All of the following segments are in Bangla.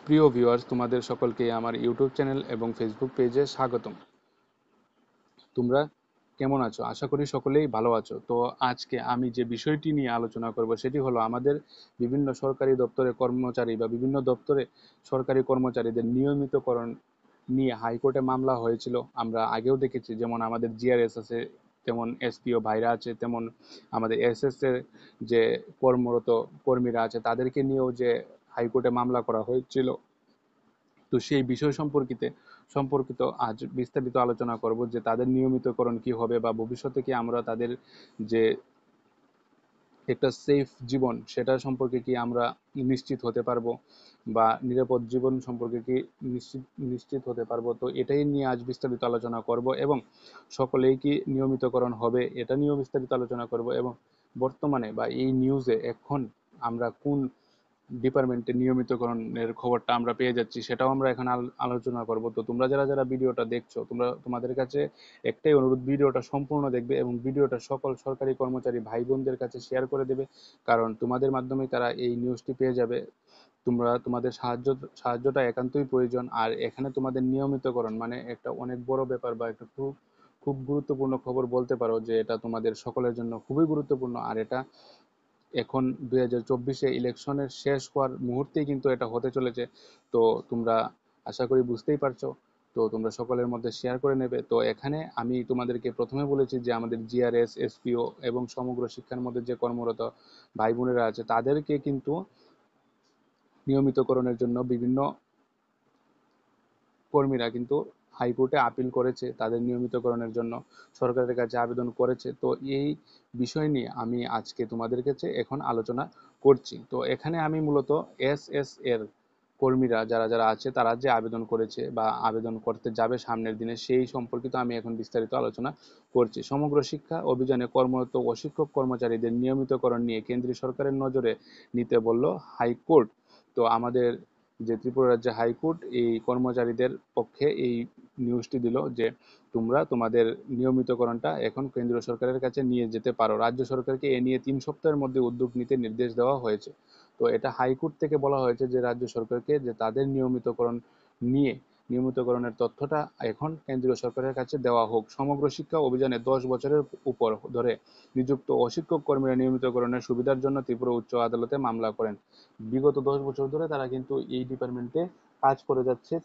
প্রিয় ভিউয়ার্স, তোমাদের সকলকে আমার ইউটিউব চ্যানেল এবং ফেসবুক পেজে স্বাগতম। তোমরা কেমন আছো? আশা করি সকলেই ভালো আছো। তো আজকে আমি যে বিষয়টি নিয়ে আলোচনা করব সেটি হলো আমাদের বিভিন্ন সরকারি দপ্তরে কর্মচারী বা বিভিন্ন দপ্তরে সরকারি কর্মচারীদের নিয়মিতকরণ নিয়ে হাইকোর্টে মামলা হয়েছিল। আমরা আগেও দেখেছি, যেমন আমাদের জিআরএস আছে, তেমন এসপিও ভাইরা আছে, তেমন আমাদের এসএস এর যে কর্মরত কর্মীরা আছে তাদেরকে নিয়েও যে হাইকোর্টে মামলা করা হয়েছিল। তো সেই বিষয় সম্পর্কিত আজ বিস্তারিত আলোচনা করব যে তাদের নিয়মিতকরণ কি হবে, বা ভবিষ্যতে কি আমরা তাদের যে একটা সেফ জীবন সেটা সম্পর্কে কি আমরা নিশ্চিত হতে পারবো, বা নিরাপদ জীবন সম্পর্কে কি নিশ্চিত নিশ্চিত হতে পারবো। তো এটাই নিয়ে আজ বিস্তারিত আলোচনা করব, এবং সকলেই কি নিয়মিতকরণ হবে এটা নিয়েও বিস্তারিত আলোচনা করব। এবং বর্তমানে বা এই নিউজে এখন আমরা কোন ডিপার্টমেন্টে নিয়মিতকরণের খবরটা আমরা পেয়ে যাচ্ছি সেটাও আমরা এখন আলোচনা করব। তো তোমরা যারা যারা ভিডিওটা দেখছো, তোমাদের কাছে একটাই অনুরোধ, ভিডিওটা সম্পূর্ণ দেখবে এবং ভিডিওটা সকল সরকারি কর্মচারী ভাই বোনদের কাছে শেয়ার করে দেবে, কারণ তোমাদের মাধ্যমে তারা এই নিউজটি পেয়ে যাবে। তোমাদের সাহায্যটা একান্তই প্রয়োজন। আর এখানে তোমাদের নিয়মিতকরণ মানে একটা অনেক বড় ব্যাপার, বা একটা খুব খুব গুরুত্বপূর্ণ খবর বলতে পারো, যে এটা তোমাদের সকলের জন্য খুবই গুরুত্বপূর্ণ। আর এটা এখন 2024-এ ইলেকশনের শেষ হওয়ার মুহূর্তেই কিন্তু এটা হতে চলেছে। তো তোমরা আশা করি বুঝতেই পারছো। তো তোমরা সকলের মধ্যে শেয়ার করে নেবে। তো এখানে আমি তোমাদেরকে প্রথমে বলেছি যে আমাদের জিআরএস, এসপিও এবং সমগ্র শিক্ষার মধ্যে যে কর্মরত ভাই বোনেরা আছে তাদেরকে কিন্তু নিয়মিতকরণের জন্য বিভিন্ন কর্মীরা কিন্তু হাইকোর্টে আপিল করেছে, তাদের নিয়মিতকরণের জন্য সরকারের কাছে আবেদন করেছে। তো এই বিষয় নিয়ে আমি আজকে তোমাদের কাছে এখন আলোচনা করছি। তো এখানে আমি মূলত এসএস এর কর্মীরা যারা যারা আছে তারা যে আবেদন করেছে বা আবেদন করতে যাবে সামনের দিনে সেই সম্পর্কিত আমি এখন বিস্তারিত আলোচনা করছি। সমগ্র শিক্ষা অভিযানে কর্মরত অশিক্ষক কর্মচারীদের নিয়মিতকরণ নিয়ে কেন্দ্রীয় সরকারের নজরে নিতে বলল হাইকোর্ট। তো আমাদের যে ত্রিপুরা রাজ্যে হাইকোর্ট এই কর্মচারীদের পক্ষে এই নিউজটি দিল যে তোমরা তোমাদের নিয়মিতকরণটা এখন কেন্দ্রীয় সরকারের কাছে নিয়ে যেতে পারো। রাজ্য সরকারকে এ নিয়ে 3 সপ্তাহের মধ্যে উদ্যোগ নিতে নির্দেশ দেওয়া হয়েছে। তো এটা হাইকোর্ট থেকে বলা হয়েছে যে রাজ্য সরকারকে যে তাদের নিয়মিতকরণের তথ্যটা এখন কেন্দ্রীয় সরকারের কাছে দেওয়া হোক। সমগ্র শিক্ষা অভিযানে 10 বছরের উপর ধরে নিযুক্ত অশিক্ষক কর্মীরা নিয়মিতকরণের সুবিধার জন্য ত্রিপুরা উচ্চ আদালতে মামলা করেন। বিগত 10 বছর ধরে তারা কিন্তু এই ডিপার্টমেন্টে কাজ করে যাচ্ছে,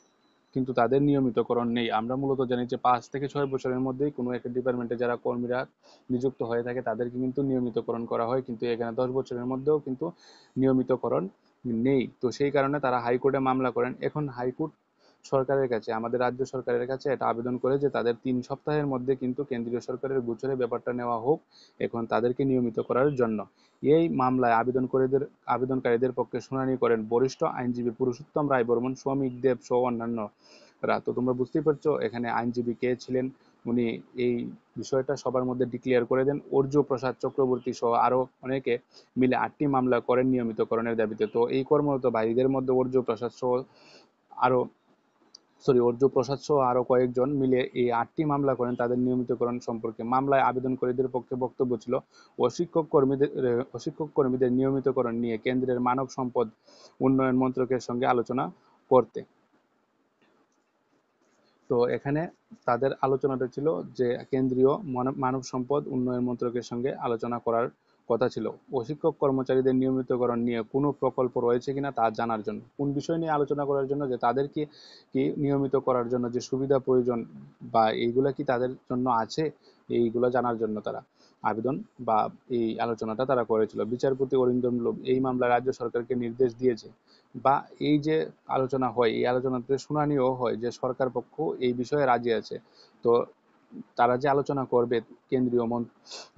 কিন্তু তাদের নিয়মিতকরণ নেই। আমরা মূলত জানি যে 5 থেকে 6 বছরের মধ্যেই কোনো একটা ডিপার্টমেন্টে যারা কর্মীরা নিযুক্ত হয়ে থাকে তাদেরকে কিন্তু নিয়মিতকরণ করা হয়, কিন্তু এখানে 10 বছরের মধ্যেও কিন্তু নিয়মিতকরণ নেই। তো সেই কারণে তারা হাইকোর্টে মামলা করেন। এখন হাইকোর্ট সরকারের কাছে, আমাদের রাজ্য সরকারের কাছে এটা আবেদন করে যে তাদের 3 সপ্তাহের মধ্যে কিন্তু কেন্দ্রীয় সরকারের গোচরে ব্যাপারটা নেওয়া হোক এখন তাদেরকে নিয়মিত করার জন্য। এই মামলায় আবেদনকারীদের পক্ষে শুনানি করেন বরিষ্ঠ আইনজীবী পুরুষোত্তম রায় বর্মন, শ্রমিক দেব সহ অন্যান্যরা। তো তোমরা বুঝতেই পারছো এখানে আইনজীবী কে ছিলেন। উনি এই বিষয়টা সবার মধ্যে ডিক্লেয়ার করে দেন। অর্জু প্রসাদ চক্রবর্তী সহ আরো অনেকে মিলে 8টি মামলা করেন নিয়মিতকরণের দাবিতে। তো এই কর্মরত ভাইদের মধ্যে আরো অর্জু প্রসাদ সহ আরো কয়েকজন মিলে এই 8টি মামলা করেন তাদের নিয়মিতকরণ সম্পর্কে। মামলায় আবেদনকারীদের পক্ষে বক্তব্য ছিল অশিক্ষক কর্মীদের নিয়মিতকরণ নিয়ে কেন্দ্রের মানব সম্পদ উন্নয়ন মন্ত্রকের সঙ্গে আলোচনা করতে। তো এখানে তাদের আলোচনাটা ছিল যে কেন্দ্রীয় মানব সম্পদ উন্নয়ন মন্ত্রকের সঙ্গে আলোচনা করার কথা ছিল অশিক্ষক কর্মচারীদের নিয়মিতকরণ নিয়ে কোনো প্রকল্প রয়েছে কিনা তা জানার জন্য। কোন বিষয় নিয়ে আলোচনা করার জন্য? যে তাদেরকে কি নিয়মিত করার জন্য যে সুবিধা প্রয়োজন বা এইগুলা কি তাদের জন্য আছে, এইগুলা জানার জন্য তারা আবেদন বা এই আলোচনাটা তারা করেছিল। বিচারপতি অরিন্দম লোভ এই মামলায় রাজ্য সরকারকে নির্দেশ দিয়েছে, বা এই যে আলোচনা হয় এই আলোচনাতে শুনানিও হয় যে সরকার পক্ষ এই বিষয়ে রাজি আছে। তো তারা যে আলোচনা করবে কেন্দ্রীয়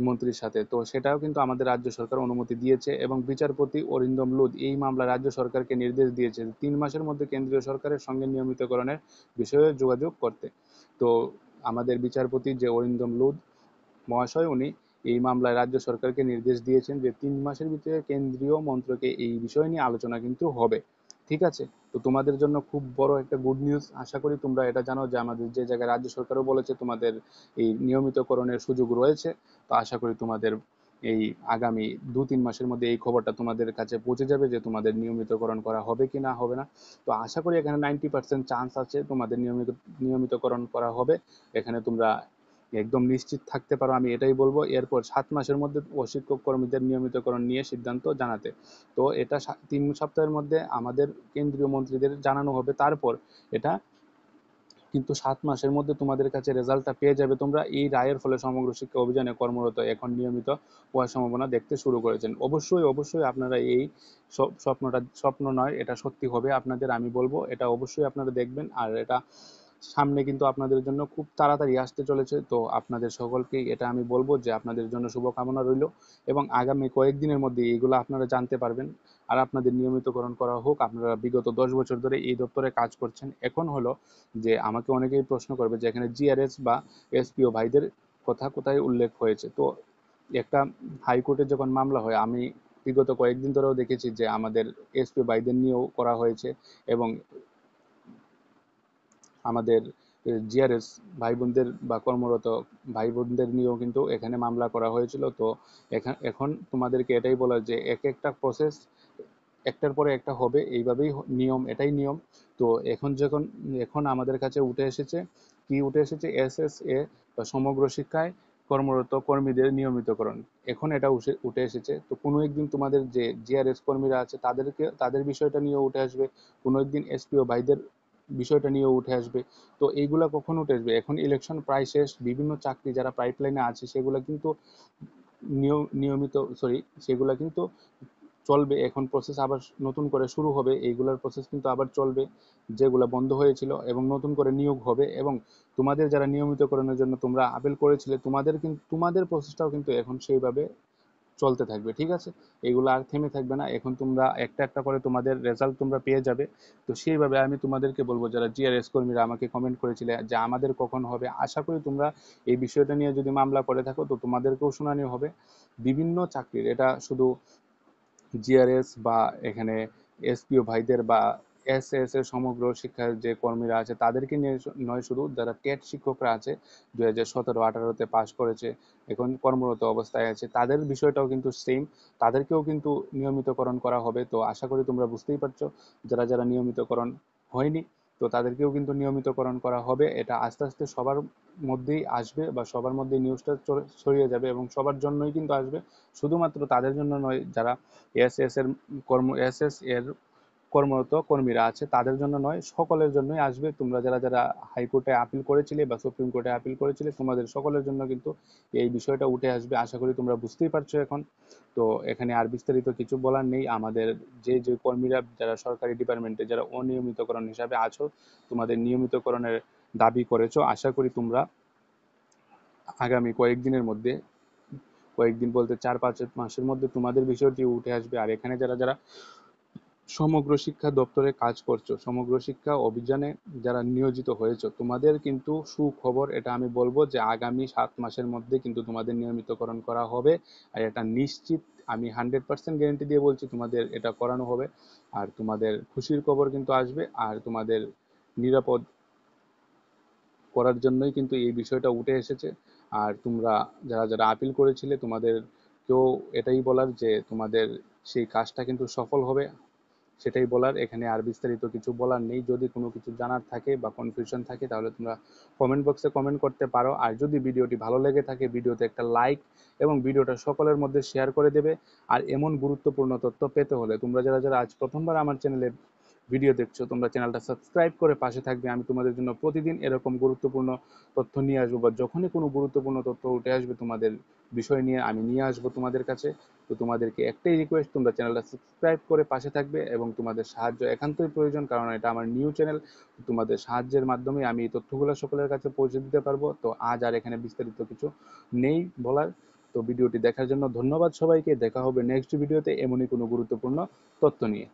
মন্ত্রীর সাথে, তো সেটাও কিন্তু আমাদের রাজ্য সরকার অনুমতি দিয়েছে। এবং বিচারপতি অরিন্দম লুধ এই মামলা রাজ্য সরকারকে নির্দেশ দিয়েছে 3 মাসের মধ্যে কেন্দ্রীয় সরকারের সঙ্গে নিয়মিতকরণের বিষয়ে যোগাযোগ করতে। তো আমাদের বিচারপতি যে অরিন্দম লুধ মহাশয়, উনি এই মামলায় রাজ্য সরকারকে নির্দেশ দিয়েছেন যে 3 মাসের ভিতরে কেন্দ্রীয় মন্ত্রকে এই বিষয় নিয়ে আলোচনা কিন্তু হবে। ঠিক আছে? তো তোমাদের জন্য খুব বড় একটা গুড নিউজ। আশা করি তোমরা এটা জানো যে আমাদের যে জায়গায় রাজ্য সরকারও বলেছে তোমাদের এই নিয়মিতকরণের সুযোগ রয়েছে। তো আশা করি তোমাদের এই আগামী 2-3 মাসের মধ্যে এই খবরটা তোমাদের কাছে পৌঁছে যাবে যে তোমাদের নিয়মিতকরণ করা হবে কি না হবে না। তো আশা করি এখানে 90% চান্স আছে তোমাদের নিয়মিতকরণ করা হবে। এখানে তোমরা একদম নিশ্চিত থাকতে পারো, আমি এটাই বলবো। এরপর 7 মাসের মধ্যে অশিক্ষক কর্মীদের নিয়মিতকরণ নিয়ে সিদ্ধান্ত জানাতে। তো এটা 3 সপ্তাহের মধ্যে আমাদের কেন্দ্রীয় মন্ত্রীদের জানানো হবে। তারপর এটা কিন্তু 7 মাসের মধ্যে তোমাদের কাছে রেজাল্টটা পেয়ে যাবে তোমরা। এই রায়ের ফলে সমগ্র শিক্ষা অভিযানে কর্মরত এখন নিয়মিত হওয়ার সম্ভাবনা দেখতে শুরু করেছেন। অবশ্যই অবশ্যই আপনারা এই স্বপ্ন নয়, এটা সত্যি হবে আপনাদের। আমি বলবো এটা অবশ্যই আপনারা দেখবেন। আর এটা সামনে কিন্তু আপনাদের জন্য খুব তাড়াতাড়ি আসতে চলেছে। তো আপনাদের সকলকেই এটা আমি বলবো যে আপনাদের জন্য শুভকামনা রইল, এবং আগামী কয়েকদিনের মধ্যে এইগুলো আপনারা জানতে পারবেন। আর আপনাদের নিয়মিতকরণ করা হোক। আপনারা বিগত 10 বছর ধরে এই দপ্তরে কাজ করছেন। এখন হলো যে আমাকে অনেকেই প্রশ্ন করবে যে এখানে জিআরএস বা এসপিও ভাইদের কথা কোথায় উল্লেখ হয়েছে। তো একটা হাইকোর্টে যখন মামলা হয়, আমি বিগত কয়েকদিন ধরেও দেখেছি যে আমাদের এসপিও ভাইদের নিয়েও করা হয়েছে, এবং আমাদের জিআরএস ভাই বোনদের বা কর্মরত ভাই বোনদের নিয়েও কিন্তু এখানে মামলা করা হয়েছিল। তো এখন তোমাদেরকে এটাই বলা যে এক একটা প্রসেস একটার পরে একটা হবে, এইভাবেই নিয়ম, এটাই নিয়ম। তো এখন আমাদের কাছে উঠে এসেছে কি, উঠে এসেছে এসএসএ বা সমগ্র শিক্ষায় কর্মরত কর্মীদের নিয়মিতকরণ। এখন এটা উঠে এসেছে। তো কোনো একদিন তোমাদের যে জিআরএস কর্মীরা আছে তাদের বিষয়টা নিয়েও উঠে আসবে, কোনো একদিন এসপিও ভাইদের বিষয়টা নিয়েও উঠে আসবে। তো এইগুলা কখন উঠে আসবে, এখন ইলেকশন প্রায় শেষ, বিভিন্ন চাকরি যারা পাইপলাইনে আছে সেগুলো কিন্তু নিয়মিত সরি সেগুলা কিন্তু চলবে। এখন প্রসেস আবার নতুন করে শুরু হবে, এইগুলোর প্রসেস কিন্তু আবার চলবে, যেগুলো বন্ধ হয়েছিল, এবং নতুন করে নিয়োগ হবে। এবং তোমাদের যারা নিয়মিতকরণের জন্য তোমরা আপিল করেছিলে, তোমাদের প্রসেসটাও কিন্তু এখন সেইভাবে চলতে থাকবে, ঠিক আছে? এগুলো আর থেমে থাকবে না। এখন তোমরা একটা একটা করে তোমাদের রেজাল্ট তোমরা পেয়ে যাবে। তো সেইভাবে আমি তোমাদেরকে বলবো, যারা জিআরএস কর্মীরা আমাকে কমেন্ট করেছিলে যে আমাদের কখন হবে, আশা করি তোমরা এই বিষয়টা নিয়ে যদি মামলা করে থাকো তো তোমাদেরকেও শুনানি হবে। বিভিন্ন চাকরির, এটা শুধু জিআরএস বা এখানে এসপিও ভাইদের বা এসএস এর সমগ্র শিক্ষার যে কর্মীরা আছে তাদেরকে নিয়ে নয়, শুধু যারা টেট শিক্ষকরা আছে 2017-18-তে পাশ করেছে, এখন কর্মরত অবস্থায় আছে, তাদের বিষয়টাও কিন্তু সেম, তাদেরকেও কিন্তু নিয়মিতকরণ করা হবে। তো আশা করি তোমরা বুঝতেই পারছো, যারা যারা নিয়মিতকরণ হয়নি তো তাদেরকেও কিন্তু নিয়মিতকরণ করা হবে। এটা আস্তে আস্তে সবার মধ্যেই আসবে, বা সবার মধ্যে নিউজটা ছড়িয়ে যাবে, এবং সবার জন্যই কিন্তু আসবে, শুধুমাত্র তাদের জন্য নয় যারা এসএস এর কর্মরত কর্মীরা আছে তাদের জন্য নয়, সকলের জন্যই আসবে। তোমরা যারা যারা হাইকোর্টে আপিল করেছিলে বা সুপ্রিম কোর্টে আপিল করেছিলে, তোমাদের সকলের জন্য কিন্তু এই বিষয়টা উঠে আসবে। আশা করি তোমরা বুঝতেই পারছো এখন। তো এখানে আর বিস্তারিত কিছু বলার নেই। আমাদের যে যে কর্মীরা যারা সরকারি ডিপার্টমেন্টে যারা অনিয়মিতকরণ হিসাবে আছো, তোমাদের নিয়মিতকরণের দাবি করেছো, আশা করি তোমরা আগামী কয়েকদিনের মধ্যে, কয়েকদিন বলতে 4-5 মাসের মধ্যে তোমাদের বিষয়টি উঠে আসবে। আর এখানে যারা যারা সমগ্র শিক্ষা দপ্তরে কাজ করছো, সমগ্র শিক্ষা অভিযানে যারা নিয়োজিত হয়েছে, তোমাদের কিন্তু সুখবর, এটা আমি বলবো যে আগামী 7 মাসের মধ্যে কিন্তু তোমাদের নিয়মিতকরণ করা হবে। আর এটা নিশ্চিত, আমি 100% গ্যারেন্টি দিয়ে বলছি তোমাদের এটা করানো হবে। আর তোমাদের খুশির খবর কিন্তু আসবে, আর তোমাদের নিরাপদ করার জন্যই কিন্তু এই বিষয়টা উঠে এসেছে। আর তোমরা যারা যারা আপিল করেছিলে, তোমাদেরকেও এটাই বলার যে তোমাদের সেই কাজটা কিন্তু সফল হবে, সেটাই বলার। এখানে আর বিস্তারিত কিছু বলার নেই। যদি কোনো কিছু জানার থাকে বা কনফিউশন থাকে তাহলে তোমরা কমেন্ট বক্সে কমেন্ট করতে পারো। আর যদি ভিডিওটি ভালো লেগে থাকে, ভিডিওতে একটা লাইক এবং ভিডিওটা সকলের মধ্যে শেয়ার করে দেবে। আর এমন গুরুত্বপূর্ণ তথ্য পেতে হলে তোমরা যারা যারা আজ প্রথমবার আমার চ্যানেলে ভিডিও দেখছো, তোমরা চ্যানেলটা সাবস্ক্রাইব করে পাশে থাকবে। আমি তোমাদের জন্য প্রতিদিন এরকম গুরুত্বপূর্ণ তথ্য নিয়ে আসবো, বা যখনই কোনো গুরুত্বপূর্ণ তথ্য উঠে আসবে তোমাদের বিষয় নিয়ে, আমি নিয়ে আসবো তোমাদের কাছে। তো তোমাদেরকে একটাই রিকোয়েস্ট, তোমরা চ্যানেলটা সাবস্ক্রাইব করে পাশে থাকবে, এবং তোমাদের সাহায্য একান্তই প্রয়োজন, কারণ এটা আমার নিউ চ্যানেল। তোমাদের সাহায্যের মাধ্যমে আমি এই তথ্যগুলো সকলের কাছে পৌঁছে দিতে পারবো। তো আজ আর এখানে বিস্তারিত কিছু নেই বলার। তো ভিডিওটি দেখার জন্য ধন্যবাদ সবাইকে। দেখা হবে নেক্সট ভিডিওতে এমনই কোনো গুরুত্বপূর্ণ তথ্য নিয়ে।